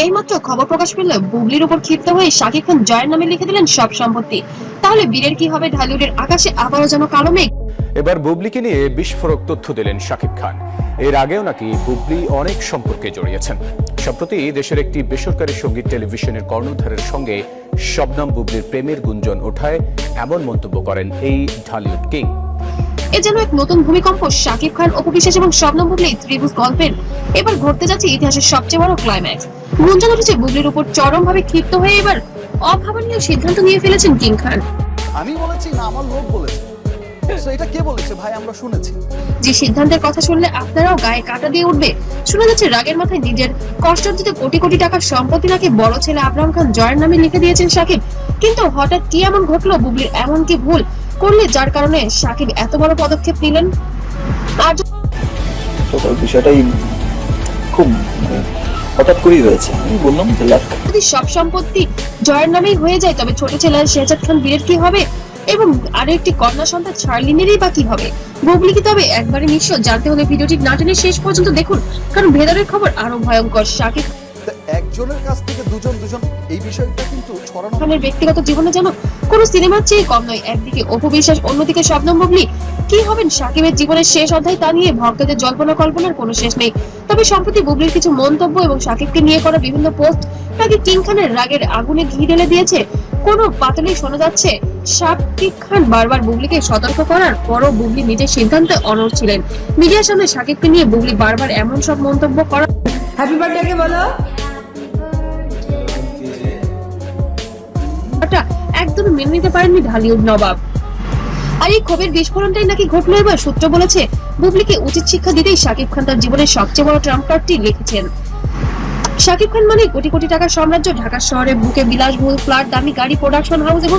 এইমাত্র খবর প্রকাশ পেলে বুবলির উপর ক্ষিপ্ত হয়ে শাকিব খান জয়ের নামে লিখে দিলেন সব সম্পত্তি। তাহলে বীরের কি হবে? ঢালিউডের আকাশে আবারও যেন কালো মেঘ। এবার বুবলিকে নিয়ে বিস্ফোরক তথ্য দিলেন শাকিব খান। এর আগেও নাকি বুবলি অনেক সম্পর্কে জড়িয়েছেন। সম্প্রতি দেশের একটি বেসরকারি সঙ্গীত টেলিভিশনের কর্ণধারের সঙ্গে শবনম বুবলির প্রেমের গুঞ্জন ওঠায় এমন মন্তব্য করেন এই ঢালিউড কিং। এ যেন এক নতুন ভূমিকম্প। শাকিব খান, অপু বিশ্বাস এবং শবনম বুবলি ত্রিভুজ গল্পের এবার ঘটতে যাচ্ছে ইতিহাসের সবচেয়ে বড় ক্লাইম্যাক্স। গুঞ্জন উঠেছে বুবলির উপর চরমভাবে ক্ষিপ্ত হয়ে এবার অভাবনীয় সিদ্ধান্ত নিয়ে ফেলেছেন কিং খান। আমি বলেছি না, আমার লোক বলেছে। তো এটা কে বলেছে ভাই? আমরা শুনেছি। যে সিদ্ধান্তের কথা শুনলে আপনারাও গায়ে কাঁটা দিয়ে উঠবে। শোনা যাচ্ছে রাগের মাথায় নিজের কষ্টার্জিত কোটি কোটি টাকার সম্পত্তি নাকি বড় ছেলে আব্রাহাম খান জয়ের নামে লিখে দিয়েছেন শাকিব। কিন্তু হঠাৎ কি এমন ঘটলো? বুবলির এমন কি ভুল করলে যার কারণে শাকিব এত বড় পদক্ষেপ নিলেন? আর বিষয়টাই খুব হঠাৎ করেই হয়েছে। আমি বললাম যে যদি সব সম্পত্তি জয়ের নামেই হয়ে যায় তবে ছোট ছেলে শেহজাদ খান বীরের কি হবে? এবং আরো একটি কন্যা সন্তান শার্লিনেরই বা কি হবে? বুবলি কি তবে একবারে নিঃস্ব? জানতে হলে ভিডিওটি না টেনে শেষ পর্যন্ত দেখুন, কারণ ভেতরের খবর আরো ভয়ঙ্কর। শাকিব একজনের কাছ থেকে দুজন এই বিষয়টা কিন্তু ছড়ানো। খানের ব্যক্তিগত জীবনে যেন কোন সিনেমার চেয়ে কম নয়। একদিকে অপু বিশ্বাস, অন্যদিকে শবনম বুবলি। কি হবেন শাকিবের জীবনের শেষ অধ্যায়, তা নিয়ে ভক্তদের জল্পনা কল্পনার কোনো শেষ নেই। তবে সম্প্রতি বুবলির কিছু মন্তব্য এবং শাকিবকে নিয়ে করা বিভিন্ন পোস্ট নাকি কিং খানের রাগের আগুনে ঘি ঢেলে দিয়েছে। কোনো পাতলেই শোনা যাচ্ছে শাকিব খান বারবার বুবলিকে সতর্ক করার পরও বুবলি নিজের সিদ্ধান্তে অনড় ছিলেন। মিডিয়ার সামনে শাকিবকে নিয়ে বুবলি বারবার এমন সব মন্তব্য করা হ্যাপি বার্থডে বলো একদম মেনে নিতে পারেননি ঢালিউড নবাব। আর এই ক্ষোভের বিস্ফোরণটাই নাকি ঘটলো এবার। সূত্র বলেছে বুবলিকে উচিত শিক্ষা দিতেই শাকিব খান তার জীবনের সবচেয়ে বড় ট্রাম্প কার্ডটি লিখেছেন। শাকিব খান মানে কোটি কোটি টাকার সাম্রাজ্য, ঢাকার শহরে বুকে বিলাসবহুল ফ্ল্যাট, দামি গাড়ি, প্রোডাকশন হাউস এবং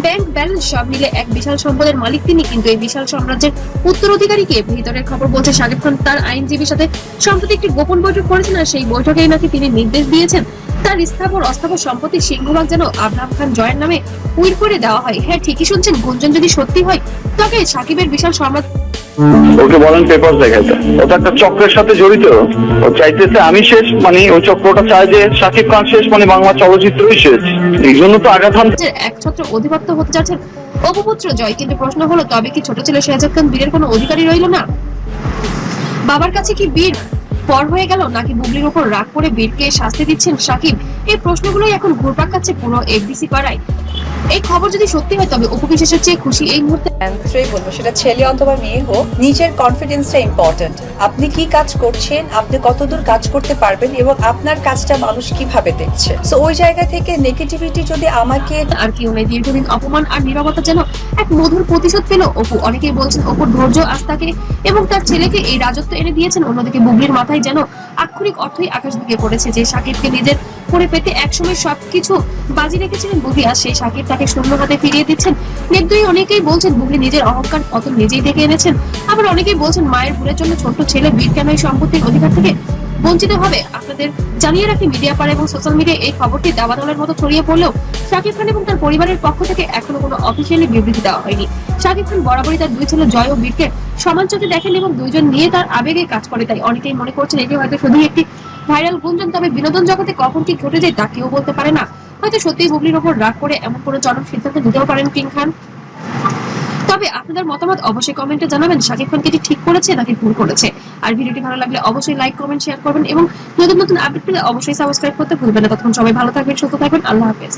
ব্যাংক ব্যালেন্স সব মিলে এক বিশাল সম্পদের মালিক তিনি। কিন্তু এই বিশাল সাম্রাজ্যের উত্তরাধিকারী কে? ভিতরের খবর বলছে শাকিব খান তার আইনজীবীর সাথে সম্প্রতি একটি গোপন বৈঠক করেছেন। আর সেই বৈঠকেই নাকি তিনি নির্দেশ দিয়েছেন তার স্থাবর অস্থাবর সম্পত্তির সিংহভাগ যেন আব্রাহাম খান জয়ের নামে উইল করে দেওয়া হয়। হ্যাঁ, ঠিকই শুনছেন, গুঞ্জন যদি সত্যি হয় তবে শাকিবের বিশাল সাম্রাজ্য। ওকে বলেন পেপার দেখাইতে। ওটা একটা চক্রের সাথে জড়িত। ও চাইতেছে আমি শেষ, মানে ওই চক্রটা চায় যে শাকিব খান শেষ, মানে বাংলা চলচ্চিত্রই শেষ। এই জন্য তো আঘাত একছত্র অধিপত্য হতে যাচ্ছেন অপপুত্র জয়। কিন্তু প্রশ্ন হলো তবে কি ছোট ছেলে শেহজাদ খান বীরের কোনো অধিকারী রইল না? বাবার কাছে কি বীর পর হয়ে গেল, নাকি বুবলির উপর রাগ করে বীরকে শাস্তি দিচ্ছেন শাকিব? এই প্রশ্নগুলোই এখন ঘুরপাক খাচ্ছে পুরো এফডিসি পাড়ায়। এই খবর যদি সত্যি হয় তবে অপু বিশ্বাসের চেয়ে খুশি এই মুহূর্তে বলবো, সেটা ছেলে অথবা মেয়ে হোক, নিজের কনফিডেন্সটা ইম্পর্টেন্ট। আপনি কি কাজ করছেন, আপনি কতদূর কাজ করতে পারবেন এবং আপনার কাজটা মানুষ কিভাবে দেখছে। সো ওই জায়গা থেকে নেগেটিভিটি যদি আমাকে আর কি হলে দীর্ঘদিন অপমান আর নীরবতা যেন এক মধুর প্রতিশোধ পেল অপু। অনেকেই বলছেন অপুর ধৈর্য আস্থাকে এবং তার ছেলেকে এই রাজত্ব এনে দিয়েছেন। অন্যদিকে বুবলির মাথায় যেন আক্ষরিক অর্থই আকাশ দিকে পড়েছে। যে শাকিবকে নিজের করে পেতে একসময় সবকিছু বাজি রেখেছিলেন বুবলি, আর সেই শাকিব তাকে শূন্য হাতে ফিরিয়ে দিচ্ছেন। নির্দয়ী অনেকেই বলছেন বুবলি নিজের অহংকার পতন নিজেই ডেকে এনেছেন। আবার অনেকেই বলছেন মায়ের ভুলের জন্য ছোট্ট ছেলে বীর কেন এই সম্পত্তির অধিকার থেকে বঞ্চিত হবে। আপনাদের জানিয়ে রাখি, মিডিয়া পাড়া এবং সোশ্যাল মিডিয়ায় এই খবরটি দাবানলের মতো ছড়িয়ে পড়লেও শাকিব খান এবং তার পরিবারের পক্ষ থেকে এখনো কোনো অফিসিয়ালি বিবৃতি দেওয়া হয়নি। শাকিব খান বরাবরই তার দুই ছেলে জয় ও বীরকে সমান চোখে দেখেন এবং দুইজন নিয়ে তার আবেগে কাজ করে। তাই অনেকেই মনে করছেন এটি হয়তো শুধুই একটি ভাইরাল গুঞ্জন। তবে বিনোদন জগতে কখন কি ঘটে যায় তা কেউ বলতে পারে না। হয়তো সত্যিই বুবলির উপর রাগ করে এমন কোনো চরম সিদ্ধান্ত নিতেও পারেন কিং খান। তবে আপনাদের মতামত অবশ্যই কমেন্টে জানাবেন। শাকিব খান কি ঠিক করেছে নাকি ভুল করেছে? আর ভিডিওটি ভালো লাগলে অবশ্যই লাইক, কমেন্ট, শেয়ার করবেন এবং নতুন নতুন আপডেট পেলে অবশ্যই সাবস্ক্রাইব করতে ভুলবেন না। ততক্ষণ সবাই ভালো থাকবেন, সুস্থ থাকবেন। আল্লাহ হাফেজ।